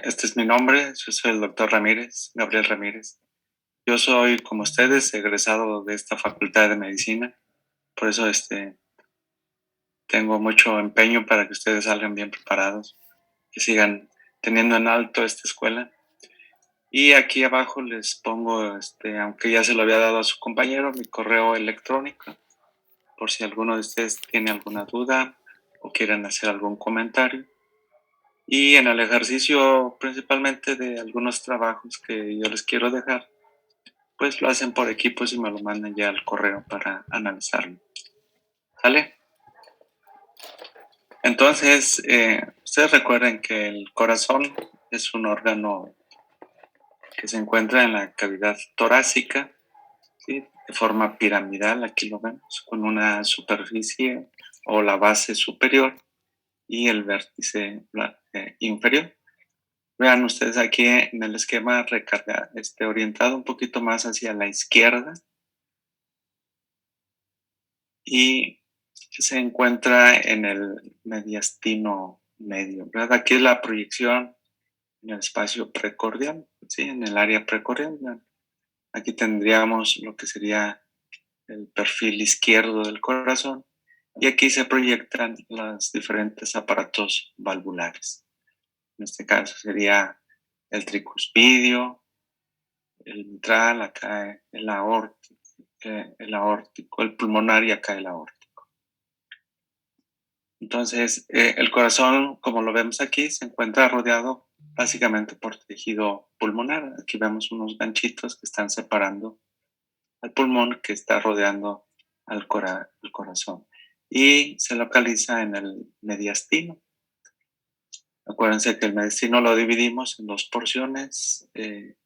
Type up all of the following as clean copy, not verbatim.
Este es mi nombre, yo soy el doctor Ramírez, Gabriel Ramírez. Yo soy, como ustedes, egresado de esta facultad de medicina, por eso tengo mucho empeño para que ustedes salgan bien preparados, que sigan teniendo en alto esta escuela. Y aquí abajo les pongo, aunque ya se lo había dado a su compañero, mi correo electrónico, por si alguno de ustedes tiene alguna duda o quieren hacer algún comentario. Y en el ejercicio principalmente de algunos trabajos que yo les quiero dejar, pues lo hacen por equipos y me lo mandan ya al correo para analizarlo. ¿Sale? Entonces, ustedes recuerden que el corazón es un órgano que se encuentra en la cavidad torácica, ¿sí? De forma piramidal, aquí lo vemos, con una superficie o la base superior y el vértice inferior. Vean ustedes aquí en el esquema recarga, orientado un poquito más hacia la izquierda y se encuentra en el mediastino medio, ¿verdad? Aquí es la proyección en el espacio precordial, ¿sí? En el área precordial, ¿verdad? Aquí tendríamos lo que sería el perfil izquierdo del corazón y aquí se proyectan los diferentes aparatos valvulares. En este caso sería el tricuspidio, el mitral, acá el aórtico, el pulmonar y acá el aórtico. Entonces, el corazón, como lo vemos aquí, se encuentra rodeado básicamente por tejido pulmonar. Aquí vemos unos ganchitos que están separando al pulmón que está rodeando al corazón. Y se localiza en el mediastino. Acuérdense que el mediastino lo dividimos en dos porciones, el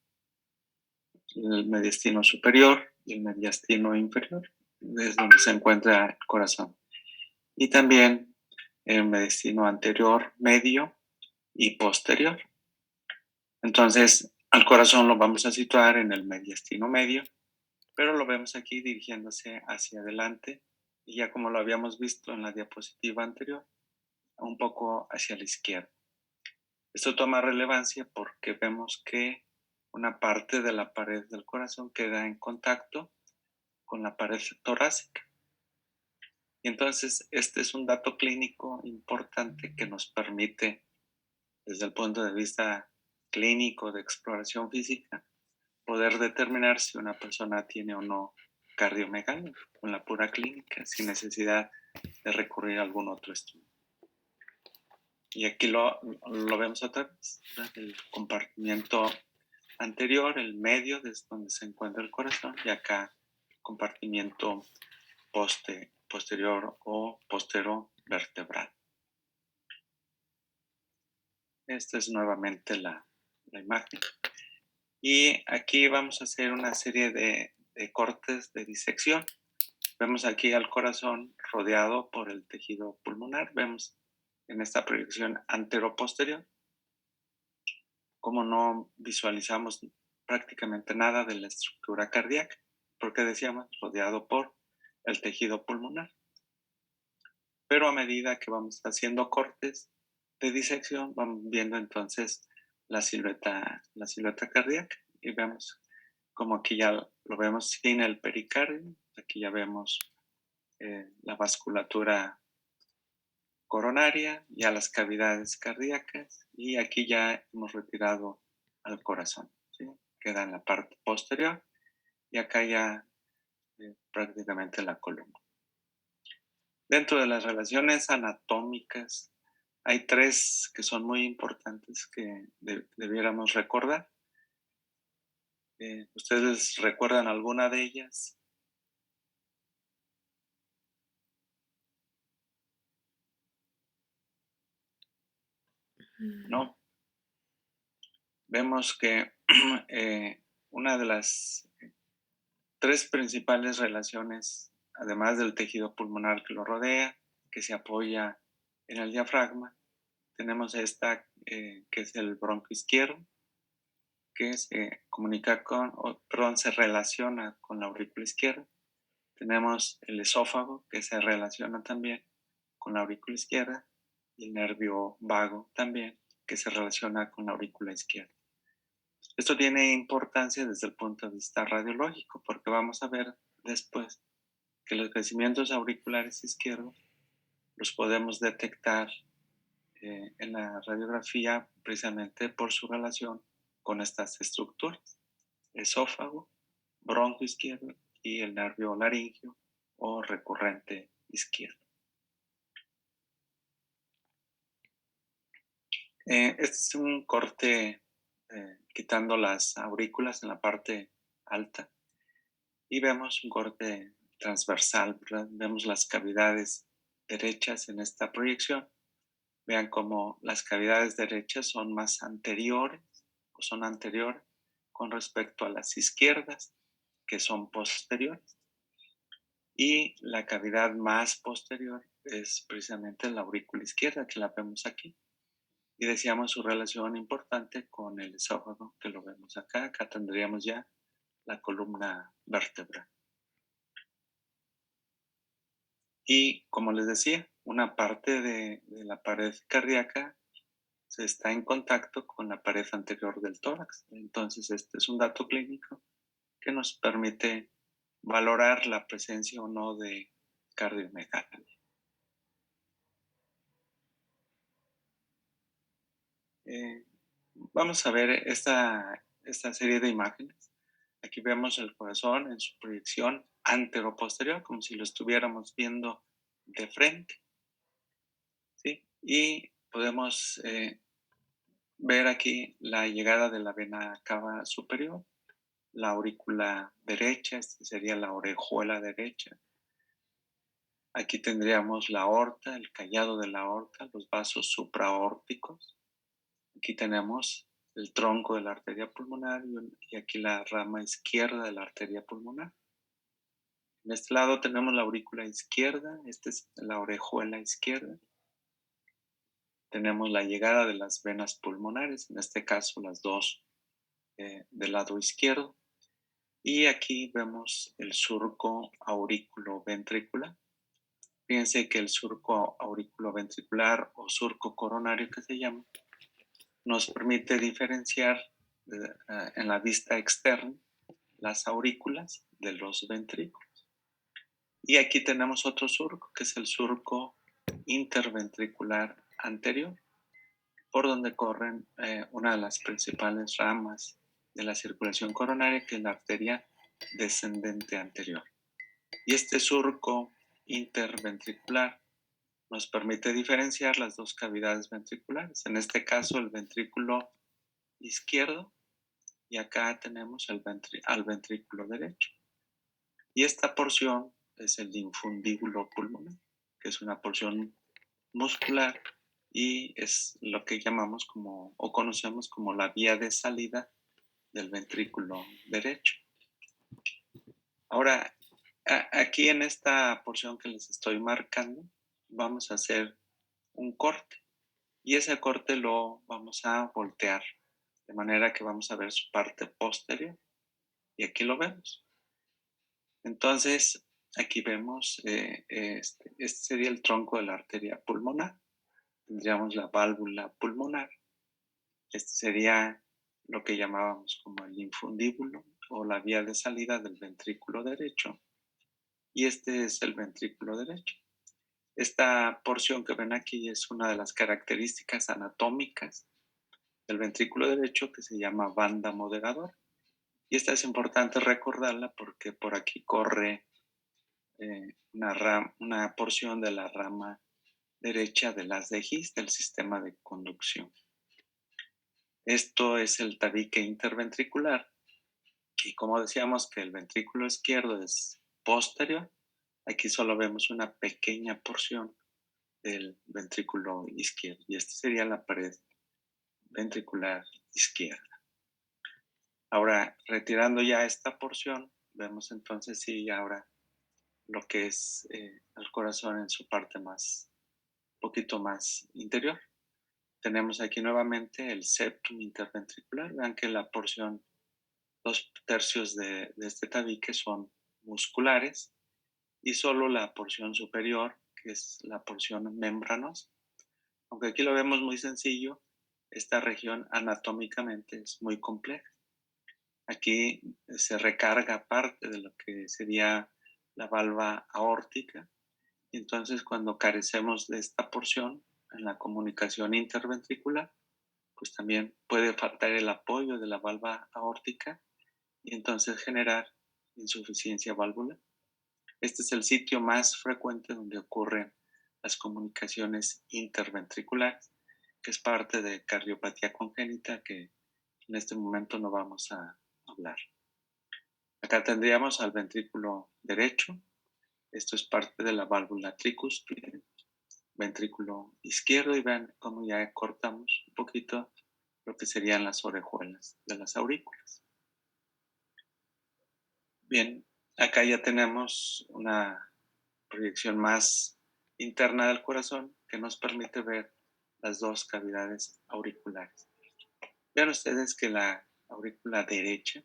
mediastino superior y el mediastino inferior, es donde se encuentra el corazón. Y también el mediastino anterior, medio y posterior. Entonces, al corazón lo vamos a situar en el mediastino medio, pero lo vemos aquí dirigiéndose hacia adelante y ya como lo habíamos visto en la diapositiva anterior, un poco hacia la izquierda. Esto toma relevancia porque vemos que una parte de la pared del corazón queda en contacto con la pared torácica. Y entonces este es un dato clínico importante que nos permite, desde el punto de vista clínico de exploración física, poder determinar si una persona tiene o no cardiomegalia con la pura clínica, sin necesidad de recurrir a algún otro estudio. Y aquí lo vemos otra vez, ¿verdad? El compartimiento anterior, el medio, desde donde se encuentra el corazón, y acá compartimiento posterior o posterovertebral. Esta es nuevamente la imagen. Y aquí vamos a hacer una serie de cortes de disección. Vemos aquí al corazón rodeado por el tejido pulmonar. Vemos en esta proyección antero-posterior como no visualizamos prácticamente nada de la estructura cardíaca, porque decíamos rodeado por el tejido pulmonar. Pero a medida que vamos haciendo cortes de disección, vamos viendo entonces la silueta cardíaca y vemos como aquí ya lo vemos sin el pericardio, aquí ya vemos la vasculatura coronaria, ya las cavidades cardíacas y aquí ya hemos retirado al corazón, ¿sí? Queda en la parte posterior y acá ya prácticamente la columna. Dentro de las relaciones anatómicas hay tres que son muy importantes que debiéramos recordar. ¿Ustedes recuerdan alguna de ellas? ¿No? Vemos que una de las tres principales relaciones, además del tejido pulmonar que lo rodea, que se apoya en el diafragma, tenemos esta que es el bronco izquierdo, que se comunica se relaciona con la aurícula izquierda. Tenemos el esófago, que se relaciona también con la aurícula izquierda, y el nervio vago también que se relaciona con la aurícula izquierda. Esto tiene importancia desde el punto de vista radiológico, porque vamos a ver después que los crecimientos auriculares izquierdos los podemos detectar en la radiografía precisamente por su relación con estas estructuras: esófago, bronco izquierdo y el nervio laringio o recurrente izquierdo. Este es un corte quitando las aurículas en la parte alta y vemos un corte transversal, ¿verdad? Vemos las cavidades derechas en esta proyección. Vean cómo las cavidades derechas son más anteriores o son anteriores con respecto a las izquierdas, que son posteriores. Y la cavidad más posterior es precisamente la aurícula izquierda, que la vemos aquí. Y decíamos su relación importante con el esófago, que lo vemos acá. Acá tendríamos ya la columna vertebral. Y como les decía, una parte de la pared cardíaca se está en contacto con la pared anterior del tórax. Entonces, este es un dato clínico que nos permite valorar la presencia o no de cardiomegalia. Vamos a ver esta serie de imágenes. Aquí vemos el corazón en su proyección antero-posterior, como si lo estuviéramos viendo de frente, ¿sí? Y podemos ver aquí la llegada de la vena cava superior, la aurícula derecha, esta sería la orejuela derecha. Aquí tendríamos la aorta, el callado de la aorta, los vasos supraórticos. Aquí tenemos el tronco de la arteria pulmonar y aquí la rama izquierda de la arteria pulmonar. En este lado tenemos la aurícula izquierda, esta es la orejuela izquierda. Tenemos la llegada de las venas pulmonares, en este caso las dos del lado izquierdo. Y aquí vemos el surco auriculoventricular. Fíjense que el surco auriculoventricular o surco coronario que se llama, nos permite diferenciar en la vista externa las aurículas de los ventrículos. Y aquí tenemos otro surco, que es el surco interventricular anterior, por donde corren una de las principales ramas de la circulación coronaria, que es la arteria descendente anterior. Y este surco interventricular nos permite diferenciar las dos cavidades ventriculares. En este caso, el ventrículo izquierdo, y acá tenemos al ventrículo derecho. Y esta porción es el infundíbulo pulmonar, que es una porción muscular y es lo que llamamos como o conocemos como la vía de salida del ventrículo derecho. Ahora, aquí en esta porción que les estoy marcando, vamos a hacer un corte y ese corte lo vamos a voltear de manera que vamos a ver su parte posterior y aquí lo vemos. Entonces, aquí vemos, este sería el tronco de la arteria pulmonar. Tendríamos la válvula pulmonar. Este sería lo que llamábamos como el infundíbulo o la vía de salida del ventrículo derecho. Y este es el ventrículo derecho. Esta porción que ven aquí es una de las características anatómicas del ventrículo derecho, que se llama banda moderadora. Y esta es importante recordarla porque por aquí corre una porción de la rama derecha de las de His, del sistema de conducción. Esto es el tabique interventricular. Y como decíamos que el ventrículo izquierdo es posterior, aquí solo vemos una pequeña porción del ventrículo izquierdo. Y esta sería la pared ventricular izquierda. Ahora, retirando ya esta porción, vemos entonces sí ahora lo que es el corazón en su parte más, poquito más interior. Tenemos aquí nuevamente el septum interventricular. Vean que la porción, 2/3 de este tabique son musculares y solo la porción superior, que es la porción membranosa. Aunque aquí lo vemos muy sencillo, esta región anatómicamente es muy compleja. Aquí se recarga parte de lo que sería la valva aórtica. Y entonces, cuando carecemos de esta porción en la comunicación interventricular, pues también puede faltar el apoyo de la valva aórtica y entonces generar insuficiencia valvular. Este es el sitio más frecuente donde ocurren las comunicaciones interventriculares, que es parte de cardiopatía congénita que en este momento no vamos a hablar. Acá tendríamos al ventrículo derecho. Esto es parte de la válvula tricúspide. Ventrículo izquierdo, y vean cómo ya cortamos un poquito lo que serían las orejuelas de las aurículas. Bien, acá ya tenemos una proyección más interna del corazón que nos permite ver las dos cavidades auriculares. Vean ustedes que la aurícula derecha,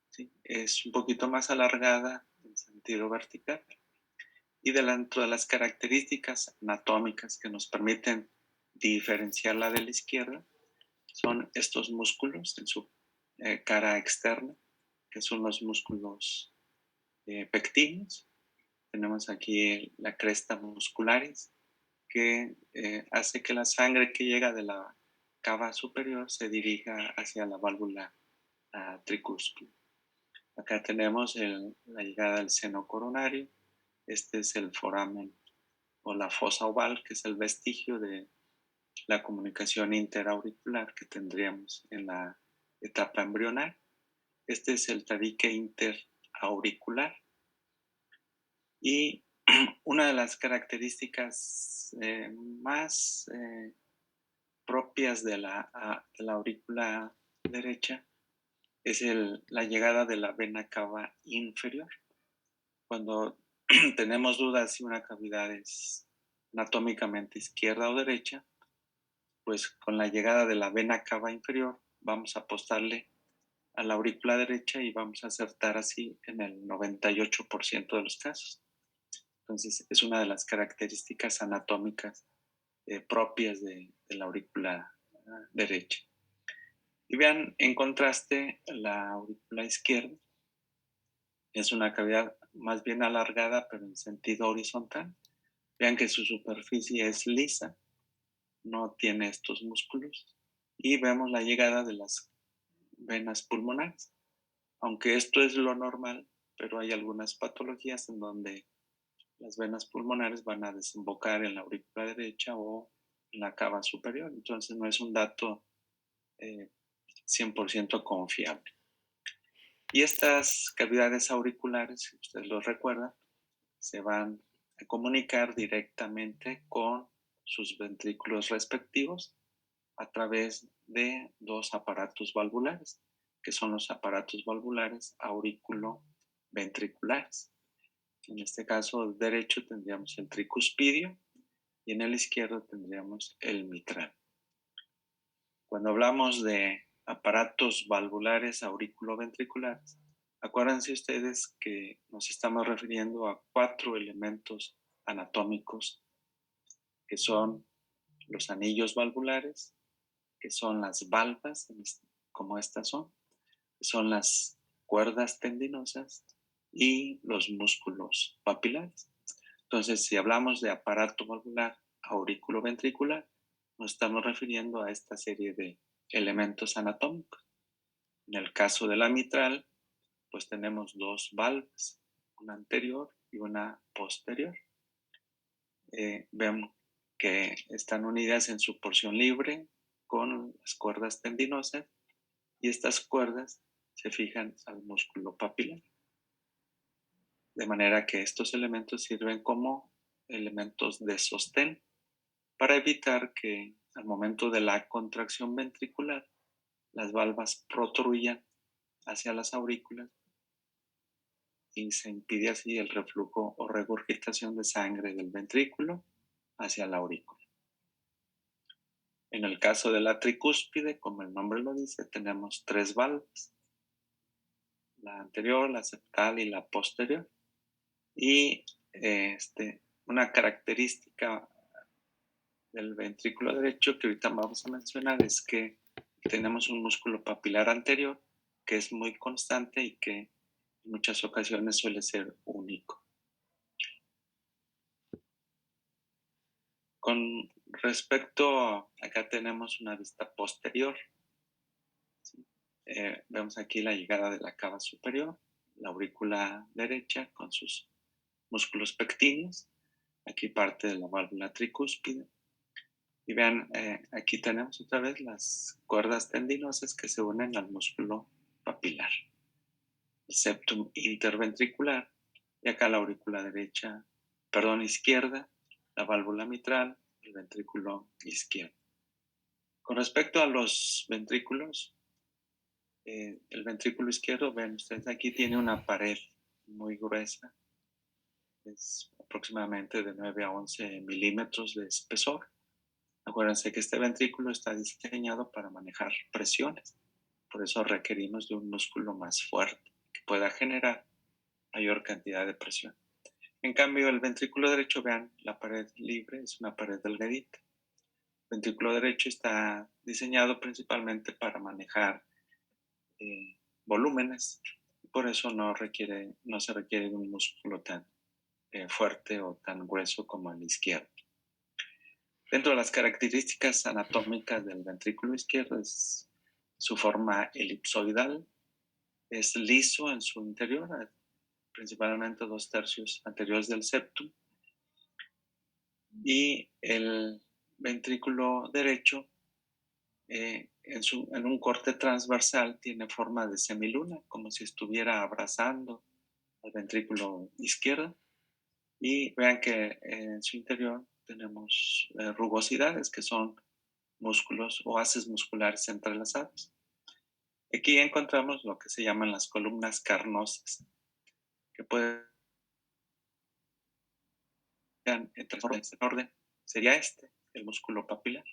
¿sí?, es un poquito más alargada en sentido vertical, y dentro de las características anatómicas que nos permiten diferenciarla de la izquierda son estos músculos en su cara externa, que son los músculos pectíneos. Tenemos aquí la cresta muscularis, que hace que la sangre que llega de la cava superior se dirija hacia la válvula tricúspide. Acá tenemos la llegada del seno coronario. Este es el foramen o la fosa oval, que es el vestigio de la comunicación interauricular que tendríamos en la etapa embrional. Este es el tabique interauricular. Y una de las características más propias de la aurícula derecha es la llegada de la vena cava inferior. Cuando tenemos dudas si una cavidad es anatómicamente izquierda o derecha, pues con la llegada de la vena cava inferior vamos a apostarle a la aurícula derecha y vamos a acertar así en el 98% de los casos. Entonces, es una de las características anatómicas propias de la aurícula derecha. Y vean, en contraste, la aurícula izquierda es una cavidad más bien alargada, pero en sentido horizontal. Vean que su superficie es lisa, no tiene estos músculos, y vemos la llegada de las venas pulmonares. Aunque esto es lo normal, pero hay algunas patologías en donde las venas pulmonares van a desembocar en la aurícula derecha o en la cava superior. Entonces no es un dato 100% confiable. Y estas cavidades auriculares, si ustedes lo recuerdan, se van a comunicar directamente con sus ventrículos respectivos a través de dos aparatos valvulares, que son los aparatos valvulares auriculoventriculares. En este caso derecho tendríamos el tricuspidio y en el izquierdo tendríamos el mitral. Cuando hablamos de aparatos valvulares auriculoventriculares, acuérdense ustedes que nos estamos refiriendo a 4 elementos anatómicos, que son los anillos valvulares, que son las valvas, como estas son las cuerdas tendinosas y los músculos papilares. Entonces, si hablamos de aparato valvular auriculoventricular, nos estamos refiriendo a esta serie de elementos anatómicos. En el caso de la mitral, pues tenemos dos valvas, una anterior y una posterior. Vemos que están unidas en su porción libre con las cuerdas tendinosas, y estas cuerdas se fijan al músculo papilar. De manera que estos elementos sirven como elementos de sostén para evitar que al momento de la contracción ventricular las valvas protruyan hacia las aurículas y se impide así el reflujo o regurgitación de sangre del ventrículo hacia la aurícula. En el caso de la tricúspide, como el nombre lo dice, tenemos 3 valvas: la anterior, la septal y la posterior. Y una característica del ventrículo derecho que ahorita vamos a mencionar es que tenemos un músculo papilar anterior que es muy constante y que en muchas ocasiones suele ser único. Con respecto, acá tenemos una vista posterior. ¿Sí? Vemos aquí la llegada de la cava superior, la aurícula derecha con sus músculos pectíneos. Aquí parte de la válvula tricúspide. Y vean, aquí tenemos otra vez las cuerdas tendinosas que se unen al músculo papilar. El septum interventricular, y acá la aurícula izquierda, la válvula mitral, el ventrículo izquierdo. Con respecto a los ventrículos, el ventrículo izquierdo, ven ustedes, aquí tiene una pared muy gruesa, es aproximadamente de 9 a 11 milímetros de espesor. Acuérdense que este ventrículo está diseñado para manejar presiones, por eso requerimos de un músculo más fuerte que pueda generar mayor cantidad de presión. En cambio, el ventrículo derecho, vean, la pared libre es una pared delgadita. El ventrículo derecho está diseñado principalmente para manejar volúmenes, y por eso no se requiere de un músculo tan fuerte o tan grueso como el izquierdo. Dentro de las características anatómicas del ventrículo izquierdo es su forma elipsoidal, es liso en su interior, principalmente 2/3 anteriores del septum, y el ventrículo derecho en un corte transversal tiene forma de semiluna, como si estuviera abrazando al ventrículo izquierdo. Y vean que en su interior tenemos rugosidades que son músculos o haces musculares entrelazados. Aquí encontramos lo que se llaman las columnas carnosas, que pueden en orden, sería el músculo papilar.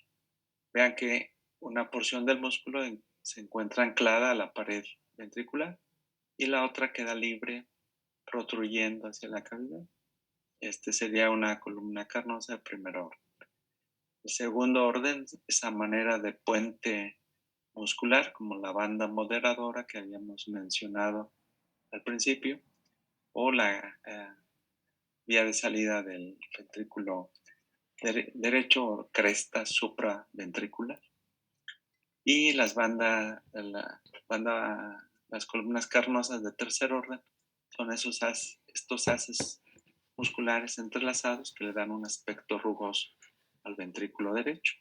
Vean que una porción del músculo se encuentra anclada a la pared ventricular y la otra queda libre, protruyendo hacia la cavidad. Este sería una columna carnosa de primer orden. El segundo orden es a manera de puente muscular, como la banda moderadora que habíamos mencionado al principio, o la vía de salida del ventrículo derecho o cresta supraventricular. Y las columnas carnosas de tercer orden son estos haces musculares entrelazados que le dan un aspecto rugoso al ventrículo derecho.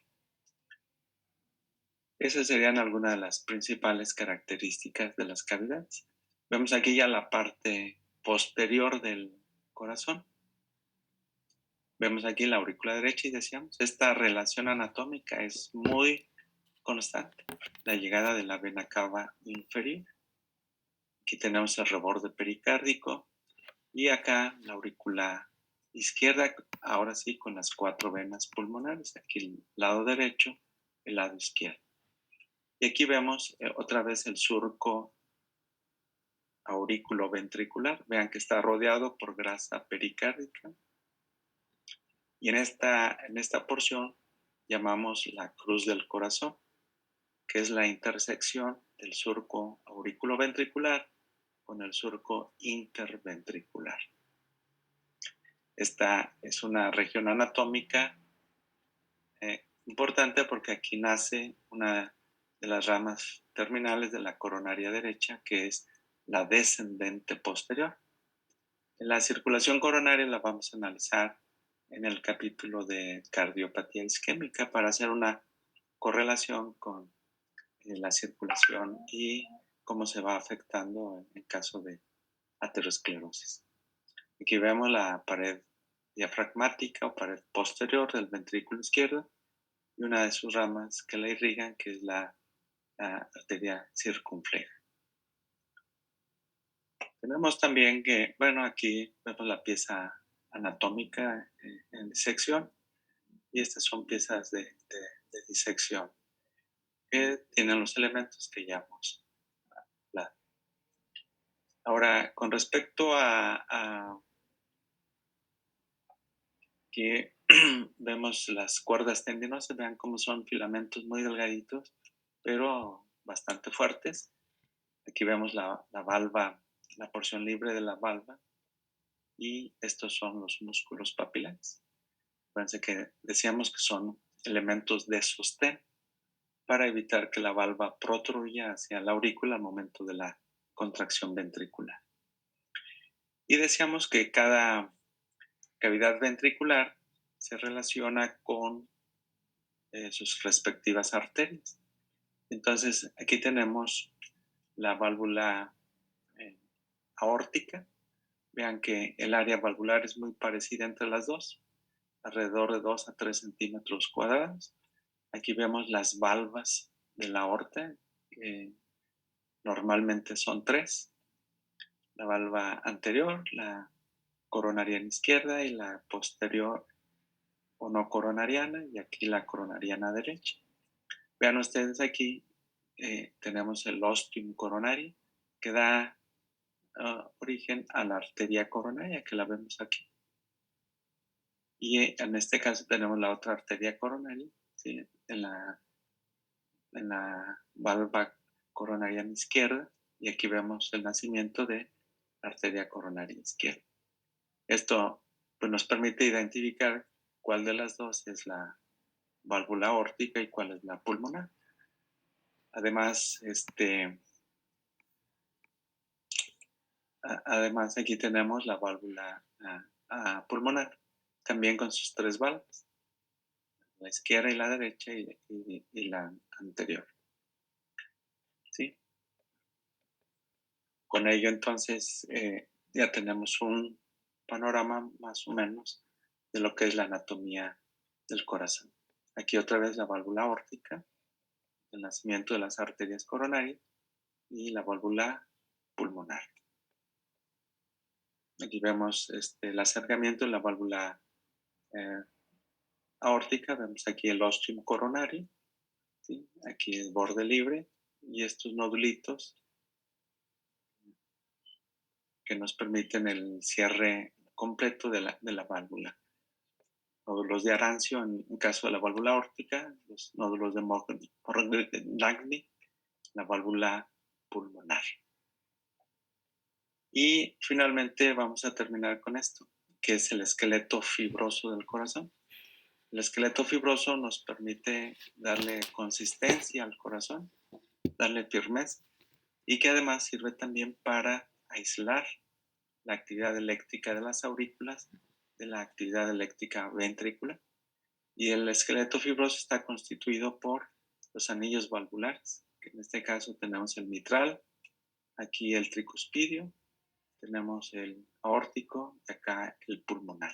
Esas serían algunas de las principales características de las cavidades. Vemos aquí ya la parte posterior del corazón. Vemos aquí la aurícula derecha y decíamos, esta relación anatómica es muy constante. La llegada de la vena cava inferior. Aquí tenemos el reborde pericárdico y acá la aurícula izquierda, ahora sí con las 4 venas pulmonares. Aquí el lado derecho, el lado izquierdo. Y aquí vemos otra vez el surco aurículo-ventricular. Vean que está rodeado por grasa pericárdica. Y en esta porción llamamos la cruz del corazón, que es la intersección del surco aurículo-ventricular con el surco interventricular. Esta es una región anatómica importante porque aquí nace una de las ramas terminales de la coronaria derecha, que es la descendente posterior. La circulación coronaria la vamos a analizar en el capítulo de cardiopatía isquémica para hacer una correlación con la circulación y cómo se va afectando en caso de aterosclerosis. Aquí vemos la pared diafragmática o pared posterior del ventrículo izquierdo y una de sus ramas que la irrigan, que es la arteria circunfleja. Tenemos también que, bueno, aquí vemos la pieza anatómica en disección y estas son piezas de disección que tienen los elementos que ya hemos hablado. Ahora, con respecto a que vemos las cuerdas tendinosas, vean cómo son filamentos muy delgaditos, pero bastante fuertes. Aquí vemos la valva, la porción libre de la valva, y estos son los músculos papilares. Fíjense que decíamos que son elementos de sostén para evitar que la valva protruya hacia la aurícula al momento de la contracción ventricular. Y decíamos que cada cavidad ventricular se relaciona con sus respectivas arterias. Entonces, aquí tenemos la válvula aórtica. Vean que el área valvular es muy parecida entre las dos, alrededor de 2 a 3 centímetros cuadrados. Aquí vemos las valvas de la aorta, que normalmente son 3. La valva anterior, la coronariana izquierda y la posterior o no coronariana, y aquí la coronariana derecha. Vean ustedes aquí, tenemos el ostium coronario, que da origen a la arteria coronaria, que la vemos aquí. Y en este caso tenemos la otra arteria coronaria, ¿sí? en la valva coronariana izquierda, y aquí vemos el nacimiento de la arteria coronaria izquierda. Esto pues, nos permite identificar cuál de las dos es la válvula aórtica y cuál es la pulmonar. Además, aquí tenemos la válvula pulmonar, también con sus 3 valvas, la izquierda y la derecha y la anterior. ¿Sí? Con ello, entonces, ya tenemos un panorama más o menos de lo que es la anatomía del corazón. Aquí otra vez la válvula aórtica, el nacimiento de las arterias coronarias y la válvula pulmonar. Aquí vemos el acercamiento de la válvula aórtica, vemos aquí el ostium coronario, ¿sí? Aquí el borde libre y estos nodulitos que nos permiten el cierre completo de la válvula. Nódulos de Arancio en caso de la válvula aórtica, los nódulos de Morgagni, la válvula pulmonar. Y finalmente vamos a terminar con esto, que es el esqueleto fibroso del corazón. El esqueleto fibroso nos permite darle consistencia al corazón, darle firmeza, y que además sirve también para aislar la actividad eléctrica de las aurículas de la actividad eléctrica ventricular. Y el esqueleto fibroso está constituido por los anillos valvulares, que en este caso tenemos el mitral, aquí el tricuspidio, tenemos el aórtico y acá el pulmonar.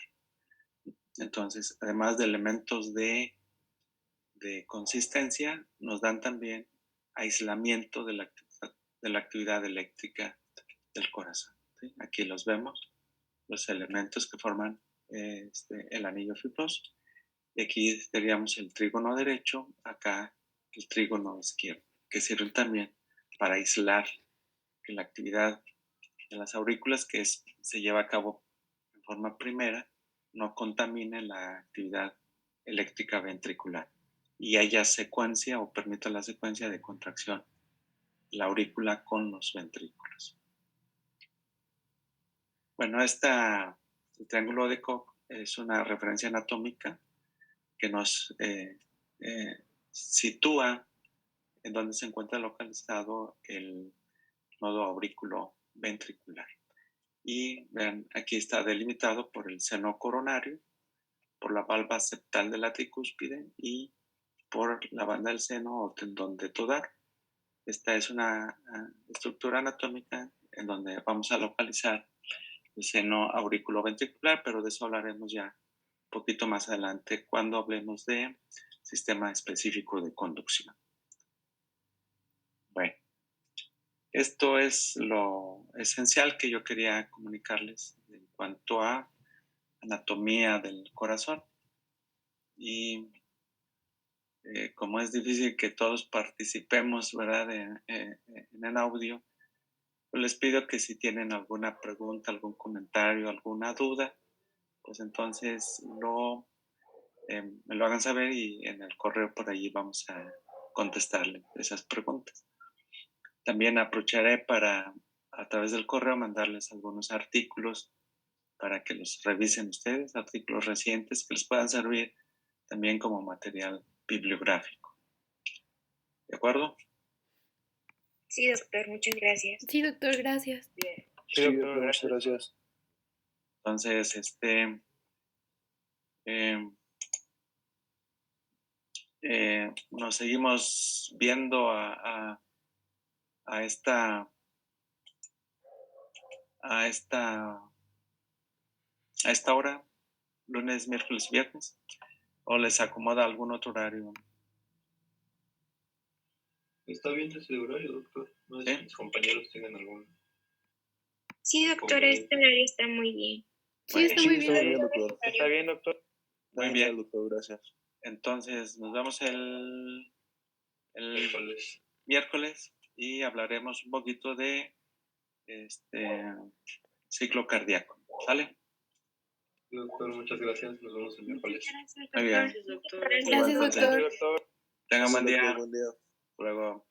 Entonces, además de elementos de consistencia, nos dan también aislamiento de la actividad eléctrica del corazón. ¿Sí? Aquí los vemos, los elementos que forman el anillo fibroso. Y aquí tendríamos el trígono derecho, acá el trígono izquierdo, que sirven también para aislar que la actividad de las aurículas se lleva a cabo en forma primera no contamine la actividad eléctrica ventricular y haya secuencia o permita la secuencia de contracción de la aurícula con los ventrículos. Bueno, el triángulo de Koch es una referencia anatómica que nos sitúa en donde se encuentra localizado el nodo aurículo ventricular. Y vean, aquí está delimitado por el seno coronario, por la valva septal de la tricúspide y por la banda del seno o tendón de Todar. Esta es una estructura anatómica en donde vamos a localizar el seno auriculoventricular, pero de eso hablaremos ya un poquito más adelante cuando hablemos de sistema específico de conducción. Bueno, esto es lo esencial que yo quería comunicarles en cuanto a anatomía del corazón. Y como es difícil que todos participemos, ¿verdad?, en el audio, pues les pido que si tienen alguna pregunta, algún comentario, alguna duda, pues entonces lo me lo hagan saber y en el correo por allí vamos a contestarle esas preguntas. También aprovecharé para, a través del correo, mandarles algunos artículos para que los revisen ustedes, artículos recientes que les puedan servir también como material bibliográfico. ¿De acuerdo? Sí, doctor, muchas gracias. Sí, doctor, gracias. Sí, doctor, muchas gracias. Entonces, nos seguimos viendo a esta hora, lunes, miércoles y viernes, o les acomoda algún otro horario. Está bien ese horario, doctor. No sé si mis compañeros tengan algún. Sí, doctor, este horario está muy bien. Sí, está muy Está bien. bien, doctor. Está bien, doctor. Muy Muy bien. bien, doctor, gracias. Entonces, nos vemos el miércoles y hablaremos un poquito de ciclo cardíaco. ¿Sale? Doctor, muchas gracias. Nos vemos el miércoles. Muy bien. Gracias, doctor. Gracias, Entonces, doctor. Doctor. tengan buen día. Buen día. Luego.